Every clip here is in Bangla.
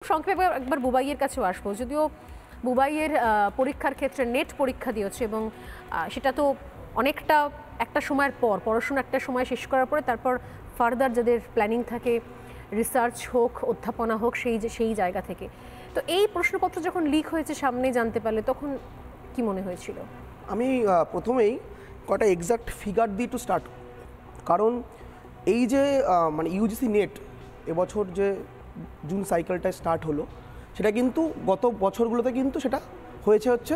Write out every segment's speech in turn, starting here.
সংক্ষেপে একবার বুবাইয়ের কাছেও আসবো, যদিও বুবাইয়ের পরীক্ষার ক্ষেত্রে নেট পরীক্ষা দিয়েছে এবং সেটা তো অনেকটা একটা সময়ের পর পড়াশোনা একটা সময় শেষ করার পরে তারপর ফার্দার যাদের প্ল্যানিং থাকে, রিসার্চ হোক, অধ্যাপনা হোক, সেই জায়গা থেকে। তো এই প্রশ্নপত্র যখন লিক হয়েছে সামনে জানতে পারলে তখন কি মনে হয়েছিল? আমি প্রথমেই কটা এক্সাক্ট ফিগার দিয়ে একটু স্টার্ট, কারণ এই যে মানে ইউজিসি নেট এবছর যে জুন সাইকেলটা স্টার্ট হলো, সেটা কিন্তু গত বছরগুলোতে কিন্তু সেটা হচ্ছে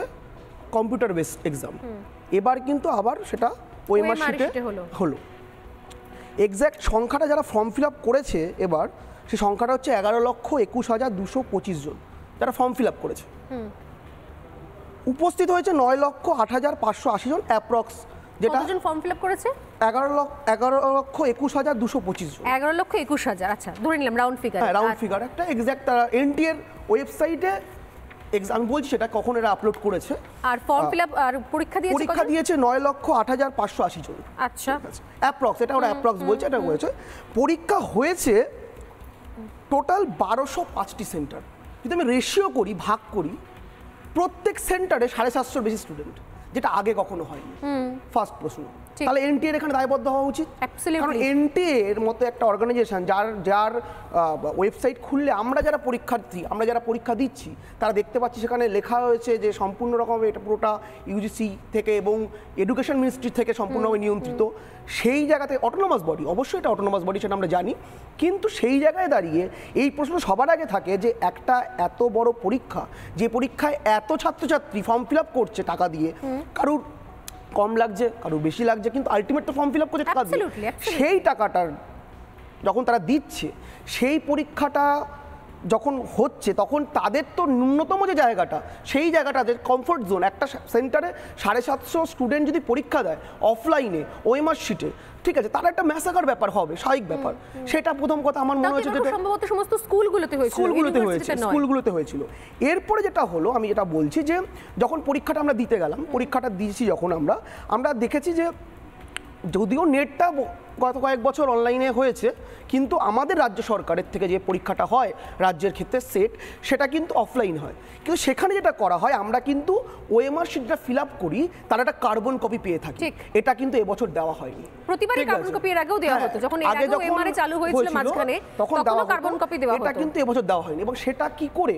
কম্পিউটার বেসড এক্সাম। এবার কিন্তু আবার সেটা ওএমআর শিটে হলো। এক্স্যাক্ট সংখ্যাটা যারা ফর্ম ফিল আপ করেছে এবার, সেই সংখ্যাটা হচ্ছে 11,21,225 জন যারা ফর্ম ফিল আপ করেছে। উপস্থিত হয়েছে 9,08,580 জন অ্যাপ্রক্স, যেটা ফর্ম ফিল আপ করেছে 11,21,225 জন। 11,21,000, আচ্ছা ধরে নিলাম রাউন্ড ফিগার। হ্যাঁ, রাউন্ড ফিগার একটা এক্স্যাক্ট তারা এনটিএ এর ওয়েবসাইটে এক্সাম বলছি সেটা কখন এরা আপলোড করেছে। আর ফর্ম ফিল আপ আর পরীক্ষা দিয়েছে 9,08,580 জন। আচ্ছা, অ্যাপ্রক্স, এটা ওরা অ্যাপ্রক্স বলছে, এটা হয়েছে। পরীক্ষা হয়েছে টোটাল 1205টি সেন্টার। যদি আমি রেশিও করি, ভাগ করি, প্রত্যেক সেন্টারে 750 বেশি স্টুডেন্ট, যেটা আগে কখনো হয়নি। ফার্স্ট প্রশ্ন, তাহলে এনটিএ এর এখানে দায়বদ্ধ হওয়া উচিত। কারণ এনটিএ এর মতো একটা অর্গানাইজেশন যার ওয়েবসাইট খুললে আমরা যারা পরীক্ষার্থী, আমরা যারা পরীক্ষা দিচ্ছি, তারা দেখতে পাচ্ছি সেখানে লেখা হয়েছে যে সম্পূর্ণ রকমের এটা পুরোটা ইউজিসি থেকে এবং এডুকেশন মিনিস্ট্রি থেকে সম্পূর্ণভাবে নিয়ন্ত্রিত। সেই জায়গাতে অটোনোমাস বডি, অবশ্যই এটা অটোনোমাস বডি, সেটা আমরা জানি, কিন্তু সেই জায়গায় দাঁড়িয়ে এই প্রশ্ন সবার আগে থাকে যে একটা এত বড় পরীক্ষা, যে পরীক্ষায় এত ছাত্রছাত্রী ফর্ম ফিল আপ করছে টাকা দিয়ে, কারুর কম লাগছে, কারুর বেশি লাগছে, কিন্তু আলটিমেট তো ফর্ম ফিল আপ করছে টাকা দিয়ে। সেই টাকাটার যখন তারা দিচ্ছে, সেই পরীক্ষাটা যখন হচ্ছে, তখন তাদের তো ন্যূনতম যে জায়গাটা, সেই জায়গাটা যে কমফোর্ট জোন, একটা সেন্টারে 750 স্টুডেন্ট যদি পরীক্ষা দেয় অফলাইনে ওএমআর শিটে, ঠিক আছে, তার একটা ম্যাসাকার ব্যাপার হবে, স্বাভাবিক ব্যাপার। সেটা প্রথম কথা আমার মনে হচ্ছে যেটা সম্ভবত সমস্ত স্কুলগুলোতে হয়েছিল। এরপরে যেটা হলো, আমি যেটা বলছি যে যখন পরীক্ষাটা আমরা দিতে গেলাম, পরীক্ষাটা দিয়েছি যখন আমরা দেখেছি যে যদিও নেটটা গত কয়েক বছর অনলাইনে হয়েছে, কিন্তু আমাদের রাজ্য সরকারের থেকে যে পরীক্ষাটা হয় রাজ্যের ক্ষেত্রে সেট, সেটা কিন্তু অফলাইন হয়। কিন্তু সেখানে যেটা করা হয়, আমরা কিন্তু ওএমআর শিটটা ফিল আপ করি, তার একটা কার্বন কপি পেয়ে থাকি। এটা কিন্তু এবছর দেওয়া হয়নি। প্রতিবারই কার্বন কপি এর আগেও দেওয়া হতো, যখন আগে ওএমআর চালু হয়েছিল মাঝখানে, তখন কার্বন কপি দেওয়া হতো। এটা কিন্তু এবছর দেওয়া হয়নি, এবং সেটা কি করে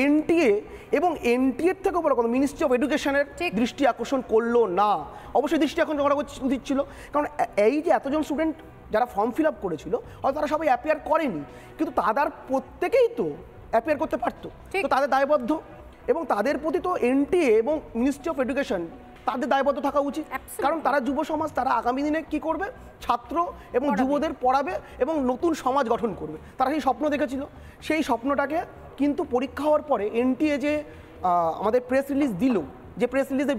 এনটিএ এবং এনটিএ এর থেকে বড় কথা মিনিস্ট্রি অফ এডুকেশনের দৃষ্টি আকর্ষণ করলো না। অবশ্যই দৃষ্টি আকর্ষণ করা উচিত ছিল, কারণ এই যে এতজন স্টুডেন্ট যারা ফর্ম ফিল আপ করেছিল, হয়তো তারা সবাই অ্যাপিয়ার করেনি, কিন্তু তাদের প্রত্যেকেই তো অ্যাপিয়ার করতে পারতো, তো তাদের দায়বদ্ধ, এবং তাদের প্রতি তো এনটিএ এবং মিনিস্ট্রি অফ এডুকেশন তাদের দায়বদ্ধ থাকা উচিত। কারণ তারা যুব সমাজ, তারা আগামী দিনে কি করবে, ছাত্র এবং যুবদের পড়াবে এবং নতুন সমাজ গঠন করবে। তারা সেই স্বপ্ন দেখেছিল। সেই স্বপ্নটাকে কিন্তু পরীক্ষা হওয়ার পরে এনটিএ যে আমাদের প্রেস রিলিজ দিল, যে প্রেস রিলিজের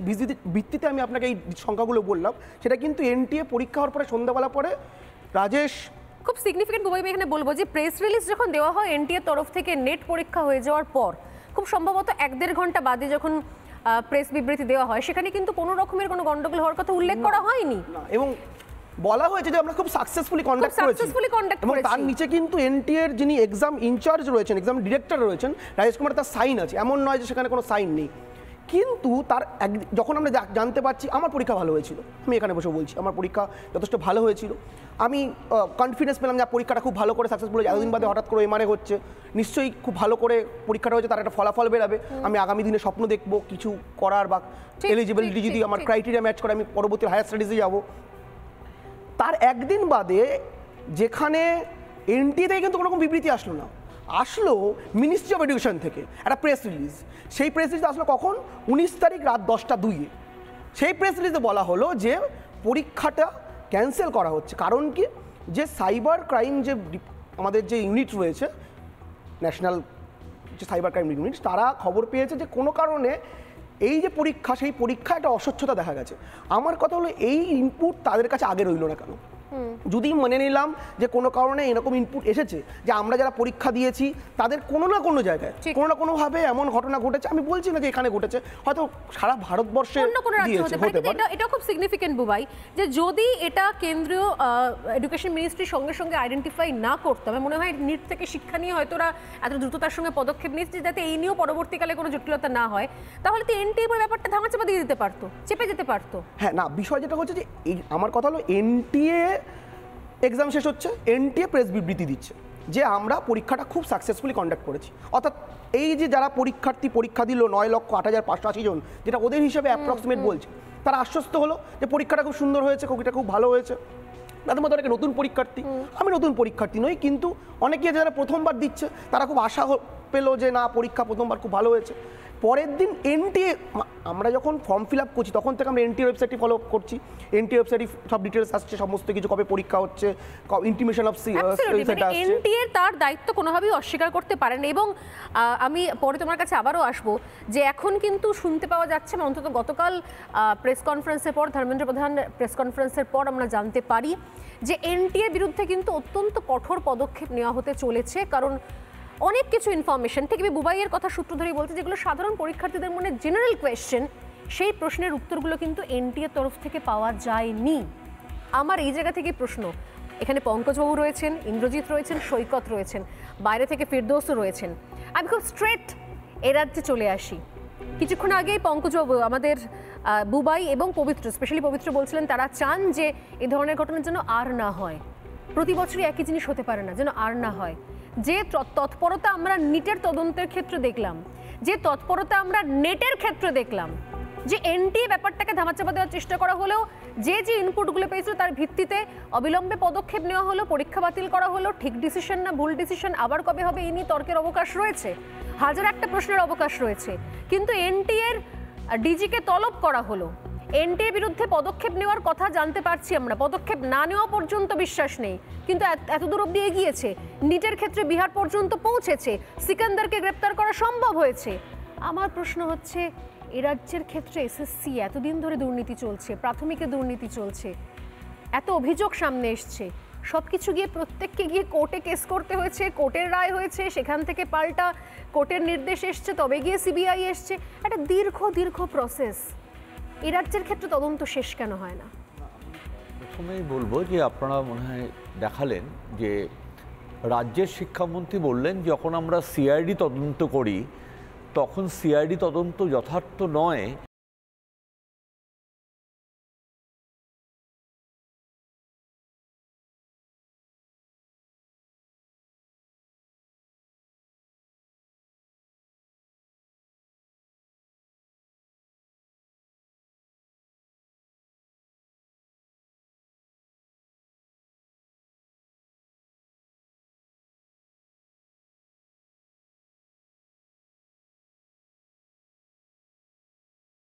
ভিত্তিতে আমি আপনাকে এই সংখ্যাগুলো বললাম, সেটা কিন্তু এনটিএ পরীক্ষা হওয়ার পরে সন্ধ্যাবেলা পরে রাজেশ খুব সিগনিফিকেন্ট বুবাই, আমি এখানে বলবো যে প্রেস রিলিজ যখন দেওয়া হয় এনটিএ তরফ থেকে নেট পরীক্ষা হয়ে যাওয়ার পর, খুব সম্ভবত 1-1.5 ঘন্টা বাদে যখন প্রেস বিবৃতি দেওয়া হয়, সেখানে কিন্তু কোনো রকমের কোনো গন্ডগোল হওয়ার কথা উল্লেখ করা হয়নি, এবং বলা হয়েছে যে আমরা খুব সাকসেসফুলি কন্ডাক্ট করেছি। এবং তার নিচে কিন্তু এনটিএ এর যিনি এক্সাম ইনচার্জ রয়েছেন, এক্সাম ডিরেক্টর রয়েছেন রাজেশ কুমার, তার সাইন আছে, এমন নয় যে সেখানে কোনো সাইন নেই। কিন্তু তার যখন আমরা জানতে পারছি, আমার পরীক্ষা ভালো হয়েছিল, আমি এখানে বসে বলছি আমার পরীক্ষা যথেষ্ট ভালো হয়েছিল, আমি কনফিডেন্স পেলাম যে পরীক্ষাটা খুব ভালো করে সাকসেসফুল, এতদিন বাদে হঠাৎ করে এমআরএ হচ্ছে, নিশ্চয়ই খুব ভালো করে পরীক্ষাটা হয়েছে, তার একটা ফলাফল বেরাবে, আমি আগামী দিনে স্বপ্ন দেখবো কিছু করার, বা এলিজিবিলিটি যদি আমার ক্রাইটেরিয়া ম্যাচ করে আমি পরবর্তী হায়ার স্টাডিজে যাব। তার একদিন বাদে যেখানে এনটিএ থেকে কিন্তু কোনো রকম বিবৃতি আসলো মিনিস্ট্রি অফ এডুকেশন থেকে একটা প্রেস রিলিজ। সেই প্রেস রিলিজ আসলো কখন, 19 তারিখ রাত 10:02। সেই প্রেস রিলিজে বলা হলো যে পরীক্ষাটা ক্যান্সেল করা হচ্ছে। কারণ কি, যে সাইবার ক্রাইম যে আমাদের যে ইউনিট রয়েছে, ন্যাশনাল যে সাইবার ক্রাইম ইউনিট, তারা খবর পেয়েছে যে কোনো কারণে এই যে পরীক্ষা, সেই পরীক্ষায় একটা অস্বচ্ছতা দেখা গেছে। আমার কথা হলো, এই ইনপুট তাদের কাছে আগে রইল না কেন? যদি মেনে নিলাম যে কোনো কারণে এরকম ইনপুট এসেছে যে আমরা যারা পরীক্ষা দিয়েছি তাদের কোনো না কোনো জায়গায় কোনো না কোনোভাবে এমন ঘটনা ঘটেছে, আমি বলছি না যে এখানে ঘটেছে, হয়তো সারা ভারতবর্ষে অন্য কোনো রাজ্য দিয়েছে, হতে পারে, হতে কিন্তু পারে। এটা খুব সিগনিফিকেন্ট বুবাই, যে যদি এটা কেন্দ্রীয় এডুকেশন মিনিস্ট্রির সঙ্গে সঙ্গে আইডেন্টিফাই না করতো, আমার মনে হয় নিট থেকে শিক্ষা নিয়ে হয়তো ওরা এত দ্রুততার সঙ্গে পদক্ষেপ নিচ্ছে যাতে এই নিয়েও পরবর্তীকালে কোনো জটিলতা না হয়, তাহলে তো এনটিএ ব্যাপারটা ধামাচাপা দিয়ে দিতে পারতো, চেপে যেতে পারতো। হ্যাঁ, না বিষয় যেটা হচ্ছে যে আমার কথা হলো এনটিএ এক্সাম শেষ হচ্ছে, এনটিএ প্রেস বিবৃতি দিচ্ছে যে আমরা পরীক্ষাটা খুব সাকসেসফুলি কন্ডাক্ট করেছি, অর্থাৎ এই যে যারা পরীক্ষার্থী পরীক্ষা দিল 9,08,580 জন, যেটা ওদের হিসাবে অ্যাপ্রক্সিমেট বলছে, তারা আশ্বস্ত হলো যে পরীক্ষাটা খুব সুন্দর হয়েছে, কবিটা খুব ভালো হয়েছে। তাদের মধ্যে অনেকে নতুন পরীক্ষার্থী, আমি নতুন পরীক্ষার্থী নই, কিন্তু অনেকে যারা প্রথমবার দিচ্ছে তারা খুব আশা পেলো যে না পরীক্ষা প্রথমবার খুব ভালো হয়েছে। পরের দিন এনটিএ, আমরা যখন ফর্ম ফিল আপ করছি তখন থেকে আমরা এনটিএ ওয়েবসাইটটি ফলো আপ করছি, এনটিএ ওয়েবসাইটে সব ডিটেলস আসছে, সমস্ত কিছু, কবে পরীক্ষা হচ্ছে, ইন্টিমেশন অফ এনটিএ তার দায়িত্ব কোনোভাবেই অস্বীকার করতে পারেন। এবং আমি পরে তোমার কাছে আবারও আসবো যে এখন কিন্তু শুনতে পাওয়া যাচ্ছে, অন্তত গতকাল প্রেস কনফারেন্সের পর, ধর্মেন্দ্র প্রধান প্রেস কনফারেন্সের পর আমরা জানতে পারি যে এনটিএ বিরুদ্ধে কিন্তু অত্যন্ত কঠোর পদক্ষেপ নেওয়া হতে চলেছে, কারণ অনেক কিছু ইনফরমেশন ঠিক বুবাইয়ের কথা সূত্র ধরেই বলছে, যেগুলো সাধারণ পরীক্ষার্থীদের মনে জেনারেল কোয়েশ্চেন, সেই প্রশ্নের উত্তরগুলো কিন্তু এনটিএর তরফ থেকে পাওয়া যায়নি। আমার এই জায়গা থেকে প্রশ্ন, এখানে পঙ্কজবাবু রয়েছেন, ইন্দ্রজিৎ রয়েছেন, সৈকত রয়েছেন, বাইরে থেকে ফিরদৌসও রয়েছেন, আমি খুব স্ট্রেট এ রাজ্যে চলে আসি। কিছুক্ষণ আগেই পঙ্কজবাবু আমাদের বুবাই এবং পবিত্র, স্পেশালি পবিত্র বলছিলেন তারা চান যে এই ধরনের ঘটনার জন্য আর না হয়, প্রতি বছরই একই জিনিস হতে পারে না, যেন আর না হয়। যে তৎপরতা আমরা নিটের তদন্তের ক্ষেত্রে দেখলাম, যে তৎপরতা আমরা নেটের ক্ষেত্রে দেখলাম, যে এনটিএ ব্যাপারটাকে ধামাচাপা দেওয়ার চেষ্টা করা হলেও যে যে ইনপুটগুলো পেয়েছিল তার ভিত্তিতে অবিলম্বে পদক্ষেপ নেওয়া হলো, পরীক্ষা বাতিল করা হলো, ঠিক ডিসিশন না ভুল ডিসিশন, আবার কবে হবে এই নিয়ে তর্কের অবকাশ রয়েছে, হাজার একটা প্রশ্নের অবকাশ রয়েছে, কিন্তু এনটিএর ডিজিকে তলব করা হলো, এনটিএ বিরুদ্ধে পদক্ষেপ নেওয়ার কথা জানতে পারছি আমরা, পদক্ষেপ না নেওয়া পর্যন্ত বিশ্বাস নেই, কিন্তু এতদূর অব্দি এগিয়েছে, নিটের ক্ষেত্রে বিহার পর্যন্ত পৌঁছেছে, সিকান্দারকে গ্রেপ্তার করা সম্ভব হয়েছে। আমার প্রশ্ন হচ্ছে, এ রাজ্যের ক্ষেত্রে এসএসসি এতদিন ধরে দুর্নীতি চলছে, প্রাথমিকে দুর্নীতি চলছে, এত অভিযোগ সামনে এসছে, সব কিছু গিয়ে প্রত্যেককে গিয়ে কোর্টে কেস করতে হয়েছে, কোর্টের রায় হয়েছে, সেখান থেকে পাল্টা কোর্টের নির্দেশ এসছে, তবে গিয়ে সিবিআই এসছে, একটা দীর্ঘ প্রসেস। এই রাজ্যের ক্ষেত্রে তদন্ত শেষ কেন হয় না? প্রথমেই বলবো যে আপনারা মনে হয় দেখালেন যে রাজ্যের শিক্ষামন্ত্রী বললেন যখন আমরা সিআইডি তদন্ত করি তখন সিআইডি তদন্ত যথার্থ নয়,